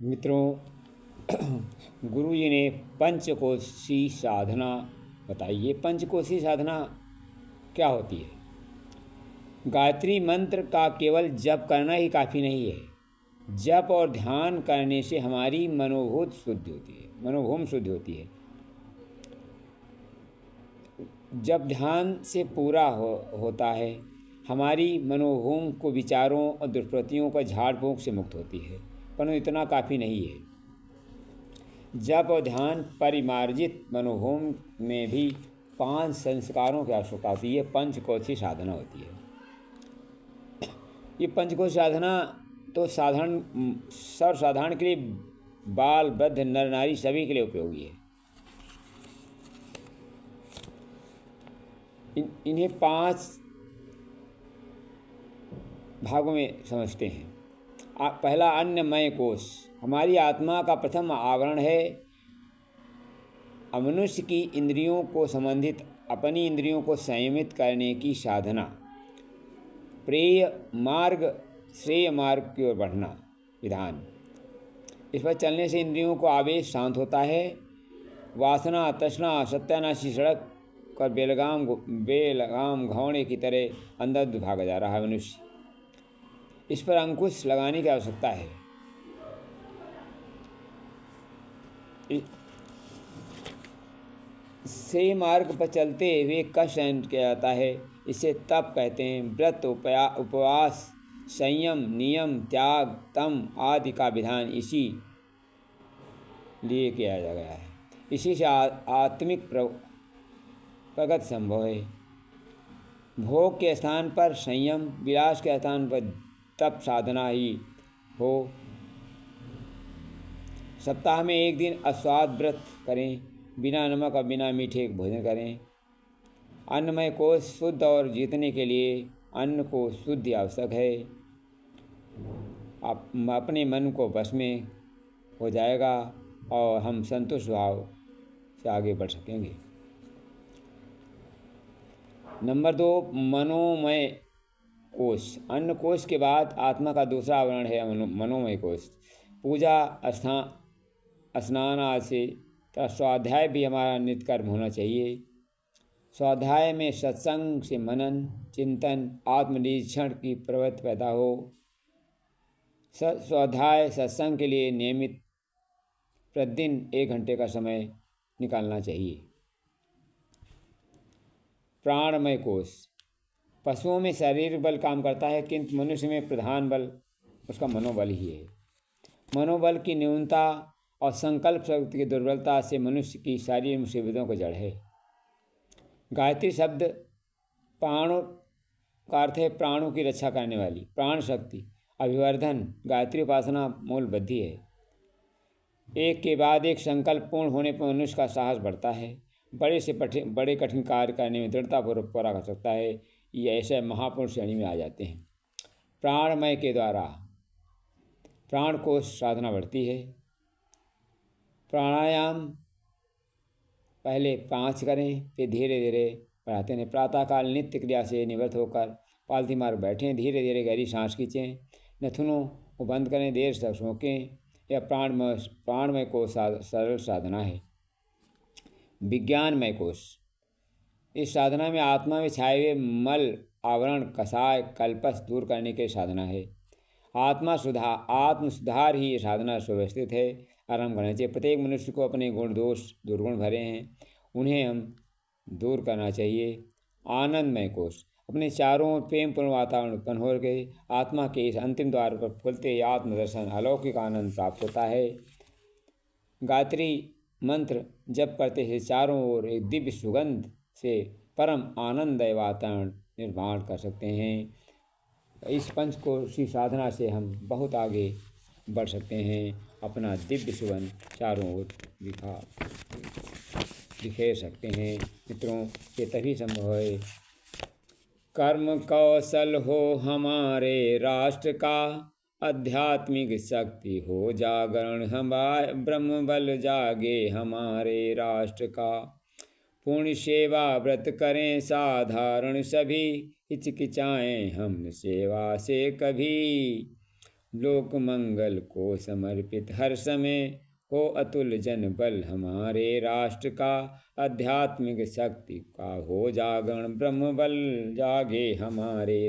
मित्रों, गुरु जी ने पंचकोशी साधना बताई। ये पंचकोशी साधना क्या होती है? गायत्री मंत्र का केवल जप करना ही काफ़ी नहीं है। जप और ध्यान करने से हमारी मनोभूत शुद्धि होती है, मनोभूम शुद्धि होती है। जब ध्यान से पूरा होता है, हमारी मनोभूम को विचारों और दुष्प्रवृत्तियों का झाड़ फूंक से मुक्त होती है। परंतु इतना काफ़ी नहीं है। जप और ध्यान परिमार्जित मनोभूम में भी 5 संस्कारों की आवश्यकता होती है। पंचकोशी साधना होती है। ये पंचकोश साधना तो सर्वसाधारण के लिए, बाल वृद्ध नर नारी सभी के लिए उपयोगी है। इन्हें 5 भागों में समझते हैं। पहला, अन्नमय कोश हमारी आत्मा का प्रथम आवरण है। मनुष्य की इंद्रियों को संबंधित अपनी इंद्रियों को संयमित करने की साधना। श्रेय मार्ग की ओर बढ़ना विधान। इस पर चलने से इंद्रियों को आवेश शांत होता है। वासना तृष्णा सत्यानाशी सड़क पर बेलगाम घोड़े की तरह अंदर भागा जा रहा है मनुष्य। इस पर अंकुश लगाने की आवश्यकता है। से मार्ग पर चलते हुए कष्ट सहन किया जाता है। इसे तप कहते हैं। व्रत, उपवास, संयम, नियम, त्याग, तम आदि का विधान इसी लिए किया जा गया है। इसी से आत्मिक प्रगति संभव है। भोग के स्थान पर संयम, विलास के स्थान पर तप साधना ही हो। सप्ताह में एक दिन अस्वाद व्रत करें। बिना नमक और बिना मीठे भोजन करें। अन्नमय कोश शुद्ध और जीतने के लिए अन्न को शुद्धि आवश्यक है। अपने मन को बस में हो जाएगा और हम संतुष्ट भाव से आगे बढ़ सकेंगे। नंबर 2, मनोमय कोश। अन्न कोश के बाद आत्मा का दूसरा आवरण है मनोमय कोश। पूजा, स्नान आदि से स्वाध्याय भी हमारा नित्य कर्म होना चाहिए। स्वाध्याय में सत्संग से मनन, चिंतन, आत्मनिरीक्षण की प्रवृत्ति पैदा हो। स्वाध्याय सत्संग के लिए नियमित प्रतिदिन 1 घंटे का समय निकालना चाहिए। प्राणमय कोश। पशुओं में शारीरिक बल काम करता है, किंतु मनुष्य में प्रधान बल उसका मनोबल ही है। मनोबल की न्यूनता और संकल्प शक्ति की दुर्बलता से मनुष्य की सारी मुसीबतों को जड़ है। गायत्री शब्द प्राणों का अर्थ है प्राणों की रक्षा करने वाली। प्राण शक्ति अभिवर्धन गायत्री उपासना मूल बुद्धि है। एक के बाद एक संकल्प पूर्ण होने पर मनुष्य का साहस बढ़ता है। बड़े कठिन कार्य करने में दृढ़तापूर्वक पूरा कर सकता है। ये ऐसे महापुरुष श्रेणी में आ जाते हैं। प्राणमय के द्वारा प्राण कोश साधना बढ़ती है। प्राणायाम पहले 5 करें, फिर धीरे धीरे बढ़ाते हैं। प्रातःकाल नित्य क्रिया से निवृत्त होकर पालथी मार बैठें। धीरे धीरे गहरी सांस खींचें। नथुनों को बंद करें, देर तक सोकें। यह प्राणमय कोश सरल साधना है। विज्ञानमय कोश। इस साधना में आत्मा में छाए हुए मल, आवरण, कसाय, कल्पस दूर करने की साधना है। आत्म सुधार ही ये साधना सुव्यवस्थित है। आराम करना चाहिए। प्रत्येक मनुष्य को अपने गुण दोष दुर्गुण भरे हैं, उन्हें हम दूर करना चाहिए। आनंदमय कोश। अपने चारों ओर प्रेमपूर्ण वातावरण उत्पन्न हो के आत्मा के इस अंतिम द्वार पर खुलते आत्मदर्शन, अलौकिक आनंद प्राप्त होता है। गायत्री मंत्र जप करते हुए चारों ओर एक दिव्य सुगंध से परम आनंदमय वातावरण निर्माण कर सकते हैं। इस पंचकोशी साधना से हम बहुत आगे बढ़ सकते हैं। अपना दिव्य सुगंध चारों ओर बिखेर सकते हैं। मित्रों, ये तभी संभव है। कर्म कौशल हो हमारे राष्ट्र का, आध्यात्मिक शक्ति हो जागरण हमारे, ब्रह्म बल जागे हमारे राष्ट्र का। पूर्ण सेवा व्रत करें साधारण सभी, हिचकिचाएं हम सेवा से कभी। लोक मंगल को समर्पित हर समय हो अतुल जन बल हमारे। राष्ट्र का आध्यात्मिक शक्ति का हो जागरण, ब्रह्म बल जागे हमारे।